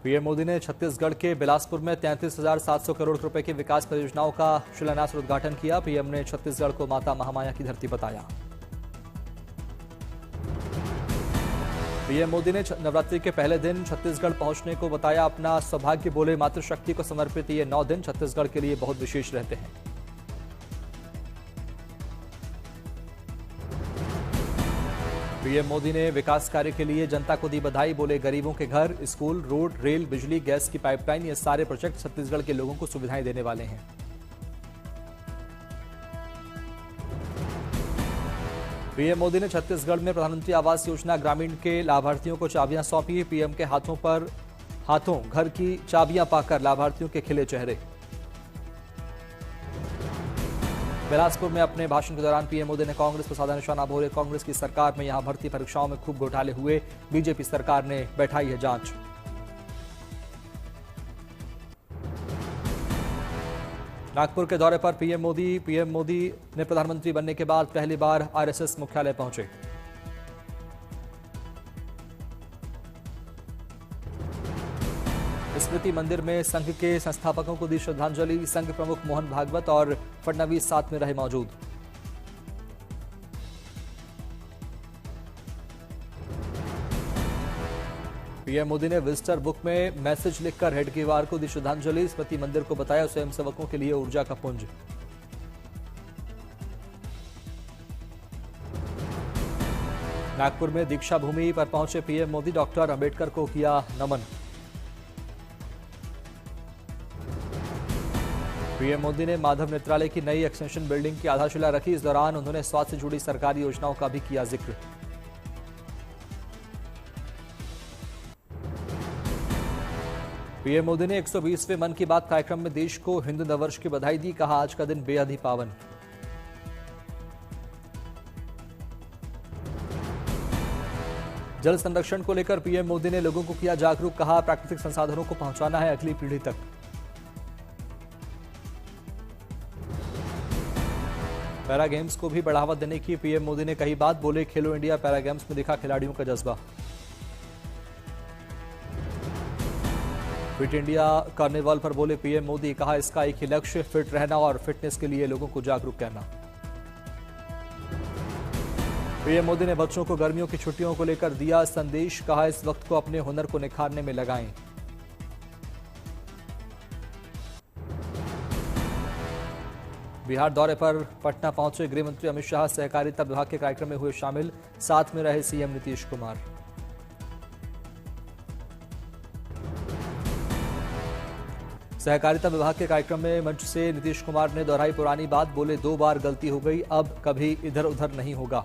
PM Modi ने छत्तीसगढ़ के बिलासपुर में 33,700 करोड़ रुपए की विकास परियोजनाओं का शिलान्यास और उद्घाटन किया। पीएम ने छत्तीसगढ़ को माता महामाया की धरती बताया। पीएम मोदी ने नवरात्रि के पहले दिन छत्तीसगढ़ पहुंचने को बताया अपना सौभाग्य। बोले, मातृशक्ति को समर्पित ये 9 दिन छत्तीसगढ़ के लिए बहुत विशेष रहते हैं। पीएम मोदी ने विकास कार्य के लिए जनता को दी बधाई। बोले, गरीबों के घर, स्कूल, रोड, रेल, बिजली, गैस की पाइपलाइन, ये सारे प्रोजेक्ट छत्तीसगढ़ के लोगों को सुविधाएं देने वाले हैं। पीएम मोदी ने छत्तीसगढ़ में प्रधानमंत्री आवास योजना ग्रामीण के लाभार्थियों को चाबियां सौंपी। पीएम के हाथों घर की चाबियां पाकर लाभार्थियों के खिले चेहरे। बिलासपुर में अपने भाषण के दौरान पीएम मोदी ने कांग्रेस पर साधा निशाना। बोले, कांग्रेस की सरकार में यहां भर्ती परीक्षाओं में खूब घोटाले हुए, बीजेपी सरकार ने बैठाई है जांच। नागपुर के दौरे पर पीएम मोदी ने प्रधानमंत्री बनने के बाद पहली बार आरएसएस मुख्यालय पहुंचे। स्मृति मंदिर में संघ के संस्थापकों को दी श्रद्धांजलि। संघ प्रमुख मोहन भागवत और फडणवीस साथ में रहे मौजूद। पीएम मोदी ने विजिटर बुक में मैसेज लिखकर हेडगेवार को दी श्रद्धांजलि। स्मृति मंदिर को बताया स्वयंसेवकों के लिए ऊर्जा का पुंज। नागपुर में दीक्षा भूमि पर पहुंचे पीएम मोदी। डॉक्टर अंबेडकर को किया नमन। पीएम मोदी ने माधव नेत्रालय की नई एक्सटेंशन बिल्डिंग की आधारशिला रखी। इस दौरान उन्होंने स्वास्थ्य से जुड़ी सरकारी योजनाओं का भी किया जिक्र। पीएम मोदी ने 120वें मन की बात कार्यक्रम में देश को हिंदू नववर्ष की बधाई दी। कहा, आज का दिन बेहद ही पावन। जल संरक्षण को लेकर पीएम मोदी ने लोगों को किया जागरूक। कहा, प्राकृतिक संसाधनों को पहुंचाना है अगली पीढ़ी तक। पैरा गेम्स को भी बढ़ावा देने की पीएम मोदी ने कही बात। बोले, खेलो इंडिया पैरा गेम्स में दिखा खिलाड़ियों का जज्बा। फिट इंडिया कार्निवल पर बोले पीएम मोदी। कहा, इसका एक ही लक्ष्य फिट रहना और फिटनेस के लिए लोगों को जागरूक करना। पीएम मोदी ने बच्चों को गर्मियों की छुट्टियों को लेकर दिया संदेश। कहा, इस वक्त को अपने हुनर को निखारने में लगाएं। बिहार दौरे पर पटना पहुंचे गृह मंत्री अमित शाह। सहकारिता विभाग के कार्यक्रम में हुए शामिल। साथ में रहे सीएम नीतीश कुमार। सहकारिता विभाग के कार्यक्रम में मंच से नीतीश कुमार ने दोहराई पुरानी बात। बोले, 2 बार गलती हो गई, अब कभी इधर उधर नहीं होगा।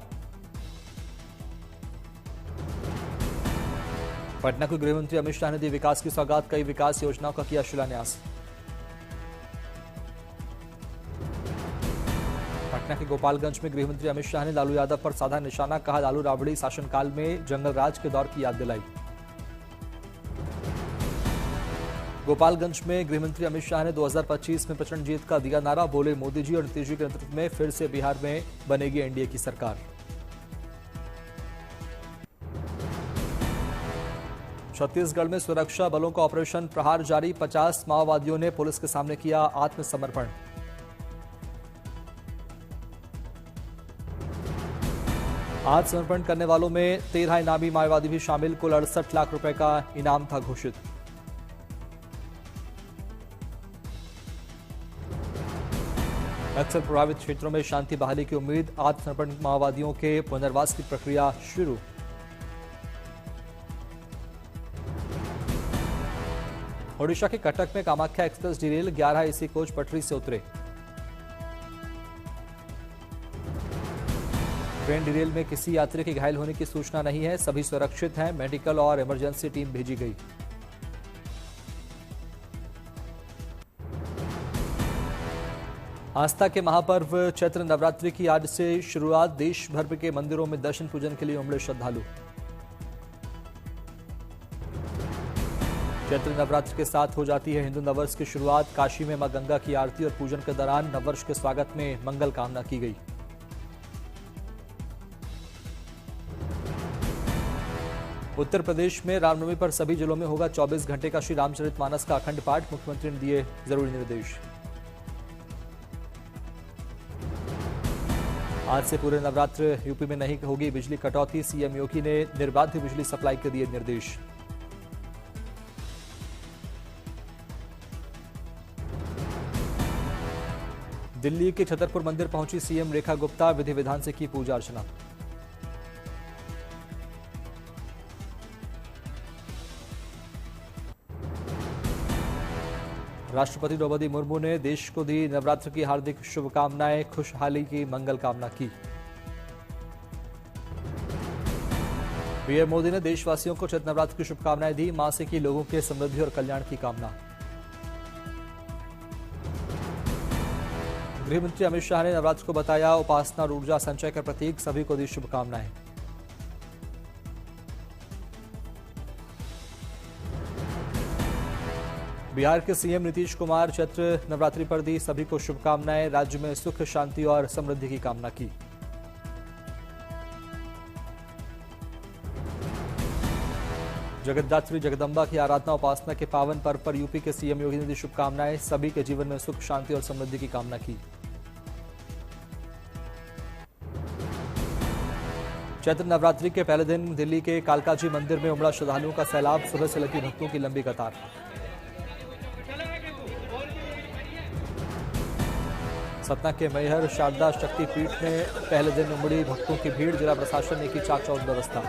पटना को गृह मंत्री अमित शाह ने दी विकास की सौगात। कई विकास योजनाओं का किया शिलान्यास। पटना के गोपालगंज में गृह मंत्री अमित शाह ने लालू यादव पर साधा निशाना। कहा, लालू राबड़ी शासनकाल में जंगल राज के दौर की याद दिलाई। गोपालगंज में गृह मंत्री अमित शाह ने 2025 में प्रचंड जीत का दिया नारा। बोले, मोदी जी और नीतीश जी के नेतृत्व में फिर से बिहार में बनेगी एनडीए की सरकार। छत्तीसगढ़ में सुरक्षा बलों का ऑपरेशन प्रहार जारी। 50 माओवादियों ने पुलिस के सामने किया आत्मसमर्पण। आत्मसमर्पण करने वालों में 13 इनामी माओवादी भी शामिल। कुल 68 लाख रुपए का इनाम था घोषित। नक्सल प्रभावित क्षेत्रों में शांति बहाली की उम्मीद। आत्मसमर्पण माओवादियों के पुनर्वास की प्रक्रिया शुरू। ओडिशा के कटक में Kamakhya express Daryl. 11 AC coach पटरी से उतरे। ट्रेन डिरेल में किसी यात्री के घायल होने की सूचना नहीं है। सभी सुरक्षित हैं। मेडिकल और इमरजेंसी टीम भेजी गई। आस्था के महापर्व चैत्र नवरात्रि की आज से शुरुआत। देश भर के मंदिरों में दर्शन पूजन के लिए उमड़े श्रद्धालु। चैत्र नवरात्र के साथ हो जाती है हिंदू नववर्ष की शुरुआत। काशी में मां गंगा की आरती और पूजन के दौरान नववर्ष के स्वागत में मंगल कामना की गई। उत्तर प्रदेश में रामनवमी पर सभी जिलों में होगा 24 घंटे का श्री रामचरितमानस का अखंड पाठ, मुख्यमंत्री ने दिए जरूरी निर्देश। आज से पूरे नवरात्र यूपी में नहीं होगी बिजली कटौती, सीएम योगी ने निर्बाध बिजली सप्लाई के दिए निर्देश। दिल्ली के छतरपुर मंदिर पहुंची सीएम रेखा गुप्ता, विधि विधान से की पूजा अर्चना। राष्ट्रपति द्रौपदी मुर्मू ने देश को दी नवरात्र की हार्दिक शुभकामनाएं, खुशहाली की मंगल कामना की। पीएम मोदी ने देशवासियों को चैत्र नवरात्र की शुभकामनाएं दी, मां से की लोगों के समृद्धि और कल्याण की कामना। गृहमंत्री अमित शाह ने नवरात्र को बताया उपासना और ऊर्जा संचय का प्रतीक, सभी को दी शुभकामनाएं। बिहार के सीएम नीतीश कुमार चैत्र नवरात्रि पर दी सभी को शुभकामनाएं, राज्य में सुख शांति और समृद्धि की कामना की। जगद्धात्री जगदम्बा की आराधना उपासना के पावन पर्व पर यूपी के सीएम योगी ने दी शुभकामनाएं, सभी के जीवन में सुख शांति और समृद्धि की कामना की। चैत्र नवरात्रि के पहले दिन दिल्ली के कालकाजी मंदिर में उमड़ा श्रद्धालुओं का सैलाब, सुबह से लगी भक्तों की लंबी कतार। सतना के मैहर शारदा शक्तिपीठ में पहले दिन उमड़ी भक्तों की भीड़, जिला प्रशासन ने की चाक चौबंद व्यवस्था।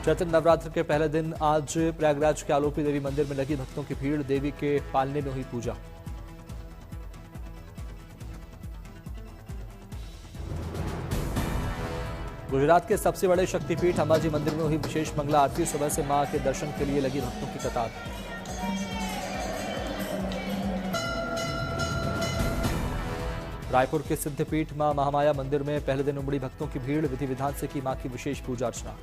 चैत्र नवरात्र के पहले दिन आज प्रयागराज के आलोपी देवी मंदिर में लगी भक्तों की भीड़, देवी के पालने में हुई पूजा। गुजरात के सबसे बड़े शक्तिपीठ अंबाजी मंदिर में हुई विशेष मंगला आरती, सुबह से मां के दर्शन के लिए लगी भक्तों की कतार। रायपुर के सिद्धपीठ मां महामाया मंदिर में पहले दिन उमड़ी भक्तों की भीड़, विधि विधान से की मां की विशेष पूजा अर्चना।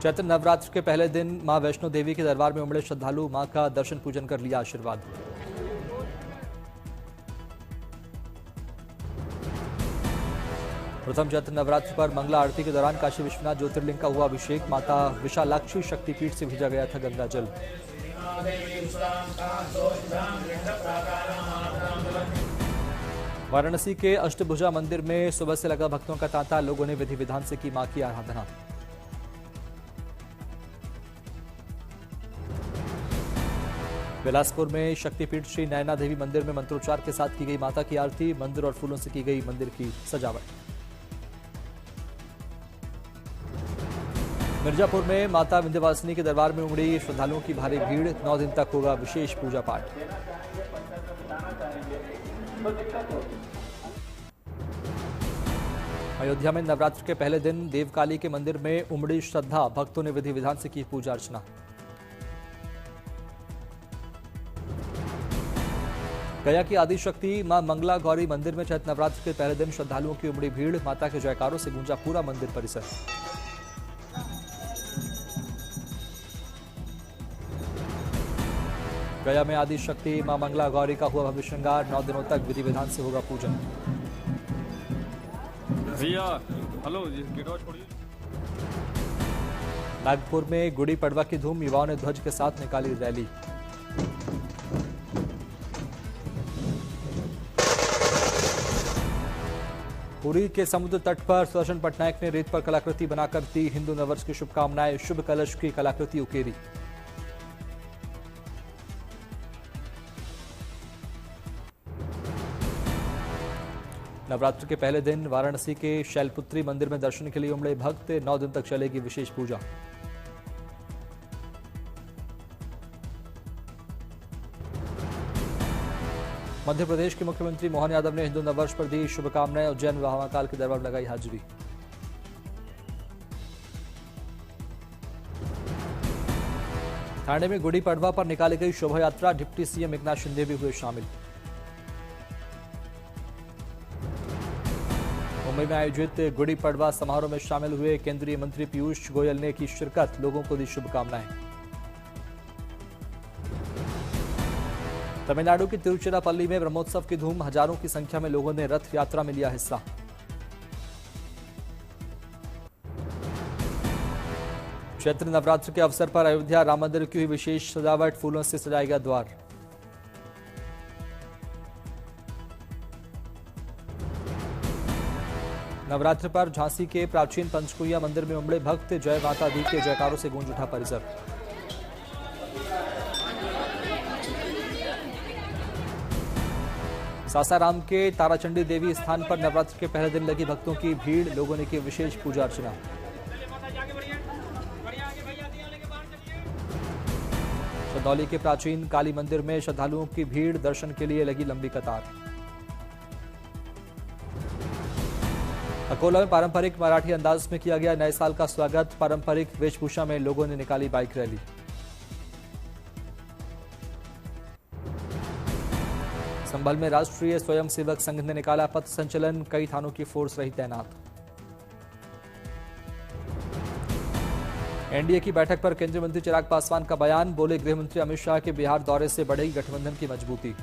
चैत्र नवरात्र के पहले दिन मां वैष्णो देवी के दरबार में उमड़े श्रद्धालु, मां का दर्शन पूजन कर लिया आशीर्वाद। प्रथम चैत्र नवरात्र पर मंगला आरती के दौरान काशी विश्वनाथ ज्योतिर्लिंग का हुआ अभिषेक, माता विशालाक्षी शक्तिपीठ से भेजा गया था गंगा जल। वाराणसी के अष्टभुजा मंदिर में सुबह से लगा भक्तों का तांता, लोगों ने विधि विधान से की मां की आराधना। बिलासपुर में शक्तिपीठ श्री नैना देवी मंदिर में मंत्रोच्चार के साथ की गई माता की आरती, मंदिर और फूलों से की गई मंदिर की सजावट। मिर्जापुर में माता विंध्यवासिनी के दरबार में उमड़ी श्रद्धालुओं की भारी भीड़, 9 दिन तक होगा विशेष पूजा पाठ। अयोध्या में नवरात्र के पहले दिन देवकाली के मंदिर में उमड़ी श्रद्धा, भक्तों ने विधि विधान से की पूजा अर्चना। गया की आदिशक्ति मां मंगला गौरी मंदिर में चैत्र नवरात्र के पहले दिन श्रद्धालुओं की उमड़ी भीड़, माता के जयकारों से गूंजा पूरा मंदिर परिसर। गया में आदिशक्ति मां मंगला गौरी का हुआ भव्य श्रृंगार, 9 दिनों तक विधि विधान से होगा पूजन। भैया हेलो छोड़िए। नागपुर में गुड़ी पड़वा की धूम, युवाओं ने ध्वज के साथ निकाली रैली। पुरी के समुद्र तट पर सुदर्शन पटनायक ने रेत पर कलाकृति बनाकर दी हिंदू नववर्ष की शुभकामनाएं, शुभ कलश की कलाकृति उकेरी। नवरात्र के पहले दिन वाराणसी के शैलपुत्री मंदिर में दर्शन के लिए उमड़े भक्त, 9 दिन तक चलेगी विशेष पूजा। मध्य प्रदेश के मुख्यमंत्री मोहन यादव ने हिंदू नववर्ष पर दी शुभकामनाएं, उज्जैन व महाकाल के दरबार में लगाई हाजिरी। ठाणे में गुड़ी पड़वा पर निकाली गई शोभा यात्रा, डिप्टी सीएम एकनाथ शिंदे भी हुए शामिल। मुंबई में आयोजित गुड़ी पड़वा समारोह में शामिल हुए केंद्रीय मंत्री पीयूष गोयल ने की शिरकत, लोगों को दी शुभकामनाएं। तमिलनाडु के तिरुचिरापल्ली में ब्रह्मोत्सव की धूम, हजारों की संख्या में लोगों ने रथ यात्रा में लिया हिस्सा। चैत्र नवरात्र के अवसर पर अयोध्या राम मंदिर की हुई विशेष सजावट, फूलों से सजाया गया द्वार। नवरात्र पर झांसी के प्राचीन पंचकुइया मंदिर में उमड़े भक्त, जय माता दी के जयकारों से गूंज उठा परिसर। सासाराम के ताराचंडी देवी स्थान पर नवरात्र के पहले दिन लगी भक्तों की भीड़, लोगों ने की विशेष पूजा अर्चना। चंदौली के प्राचीन काली मंदिर में श्रद्धालुओं की भीड़, दर्शन के लिए लगी लंबी कतार। अकोला में पारंपरिक मराठी अंदाज में किया गया नए साल का स्वागत, पारंपरिक वेशभूषा में लोगों ने निकाली बाइक रैली। संभल में राष्ट्रीय स्वयंसेवक संघ ने निकाला पथ संचलन, कई थानों की फोर्स रही तैनात। एनडीए की बैठक पर केंद्रीय मंत्री चिराग पासवान का बयान, बोले गृह मंत्री अमित शाह के बिहार दौरे से बढ़ेगी गठबंधन की मजबूती।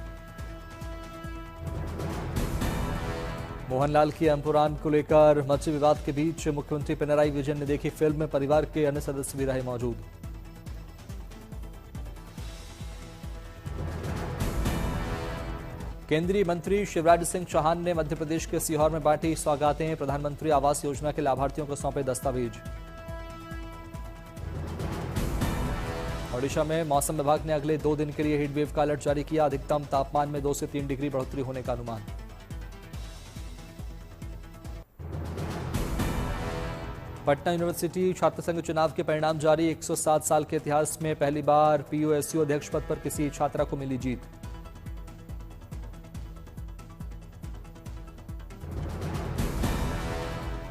मोहनलाल की एमपुरान को लेकर मचे विवाद के बीच मुख्यमंत्री पिनराई विजयन ने देखी फिल्म, में परिवार के अन्य सदस्य भी रहे मौजूद। केंद्रीय मंत्री शिवराज सिंह चौहान ने मध्य प्रदेश के सीहोर में बांटी सौगातें, प्रधानमंत्री आवास योजना के लाभार्थियों को सौंपे दस्तावेज। ओडिशा में मौसम विभाग ने अगले 2 दिन के लिए हीट वेव का अलर्ट जारी किया, अधिकतम तापमान में 2 से 3 डिग्री बढ़ोतरी होने का अनुमान। पटना यूनिवर्सिटी छात्र संघ चुनाव के परिणाम जारी, 107 साल के इतिहास में पहली बार पीयूएसयू अध्यक्ष पद पर किसी छात्रा को मिली जीत।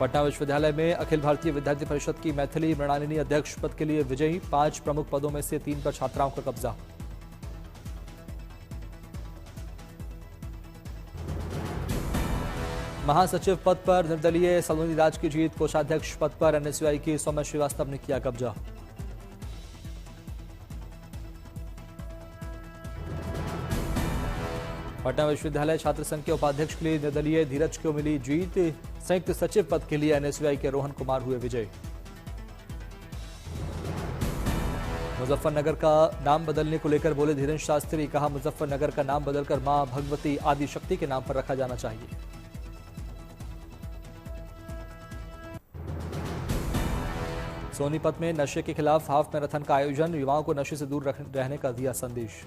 पटना विश्वविद्यालय में अखिल भारतीय विद्यार्थी परिषद की मैथिली मृणालिनी अध्यक्ष पद के लिए विजयी, 5 प्रमुख पदों में से 3 पर छात्राओं का कब्जा। महासचिव पद पर निर्दलीय सलोनी राज की जीत, कोषाध्यक्ष पद पर एनएसयूआई की सौम्या श्रीवास्तव ने किया कब्जा। पटना विश्वविद्यालय छात्र संघ के उपाध्यक्ष के लिए निर्दलीय धीरज को मिली जीत, संयुक्त सचिव पद के लिए एनएसयूआई के रोहन कुमार हुए विजय। मुजफ्फरनगर का नाम बदलने को लेकर बोले धीरेन्द्र शास्त्री, कहा मुजफ्फरनगर का नाम बदलकर मां भगवती आदि शक्ति के नाम पर रखा जाना चाहिए। सोनीपत में नशे के खिलाफ हाफ मैराथन का आयोजन, युवाओं को नशे से दूर रहने का दिया संदेश।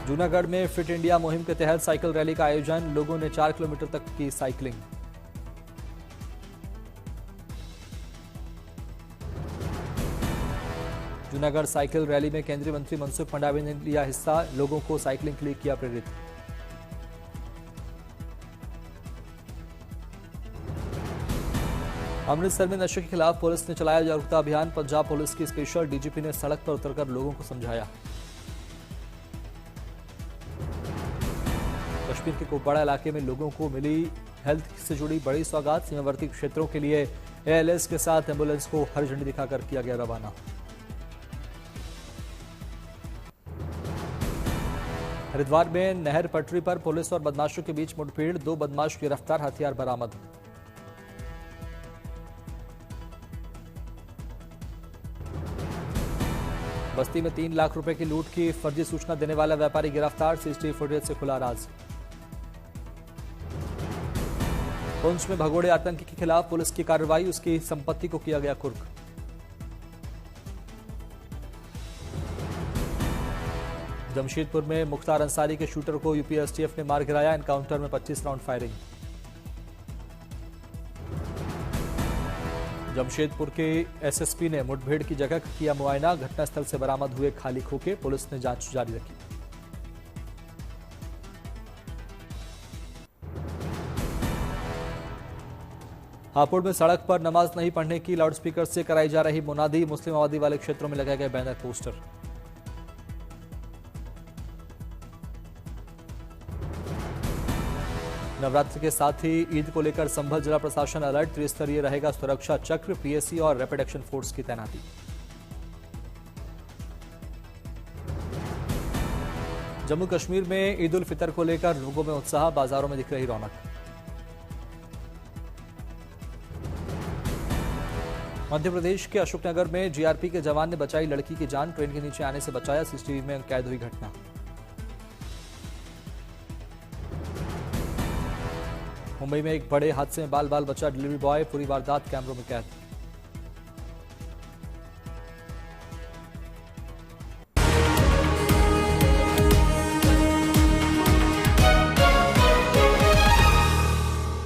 जूनागढ़ में फिट इंडिया मुहिम के तहत साइकिल रैली का आयोजन, लोगों ने 4 किलोमीटर तक की साइकिलिंग। जूनागढ़ साइकिल रैली में केंद्रीय मंत्री मनसुख मंडावी ने लिया हिस्सा, लोगों को साइकिलिंग के लिए किया प्रेरित। अमृतसर में नशे के खिलाफ पुलिस ने चलाया जागरूकता अभियान, पंजाब पुलिस की स्पेशल डीजीपी ने सड़क पर उतरकर लोगों को समझाया। कश्मीर के कुपवाड़ा इलाके में लोगों को मिली हेल्थ से जुड़ी बड़ी सौगात, सीमावर्ती क्षेत्रों के लिए एएलएस के साथ एम्बुलेंस को हरी झंडी दिखाकर किया गया रवाना। हरिद्वार में नहर पटरी पर पुलिस और बदमाशों के बीच मुठभेड़, 2 बदमाश गिरफ्तार, हथियार बरामद। बस्ती में 3 लाख रुपए की लूट की फर्जी सूचना देने वाला व्यापारी गिरफ्तार, सीसीटीवी फुटेज से खुला राज। पुंछ में भगोड़े आतंकी के खिलाफ पुलिस की कार्रवाई, उसकी संपत्ति को किया गया कुर्क। जमशेदपुर में मुख्तार अंसारी के शूटर को यूपी एसटीएफ ने मार गिराया, एनकाउंटर में 25 राउंड फायरिंग। जमशेदपुर के एसएसपी ने मुठभेड़ की जगह किया मुआयना, घटनास्थल से बरामद हुए खाली खोखे, पुलिस ने जांच जारी रखी। हापुड़ में सड़क पर नमाज नहीं पढ़ने की लाउडस्पीकर से कराई जा रही मुनादी, मुस्लिम आबादी वाले क्षेत्रों में लगाए गए बैनर पोस्टर। नवरात्र के साथ ही ईद को लेकर संभल जिला प्रशासन अलर्ट, त्रिस्तरीय रहेगा सुरक्षा चक्र, पीएससी और रैपिड एक्शन फोर्स की तैनाती। जम्मू कश्मीर में ईद उल फितर को लेकर लोगों में उत्साह, बाजारों में दिख रही रौनक। मध्य प्रदेश के अशोकनगर में जीआरपी के जवान ने बचाई लड़की की जान, ट्रेन के नीचे आने से बचाया, सीसीटीवी में कैद हुई घटना। मुंबई में एक बड़े हादसे में बाल बाल बचा डिलीवरी बॉय, पूरी वारदात कैमरों में कैद।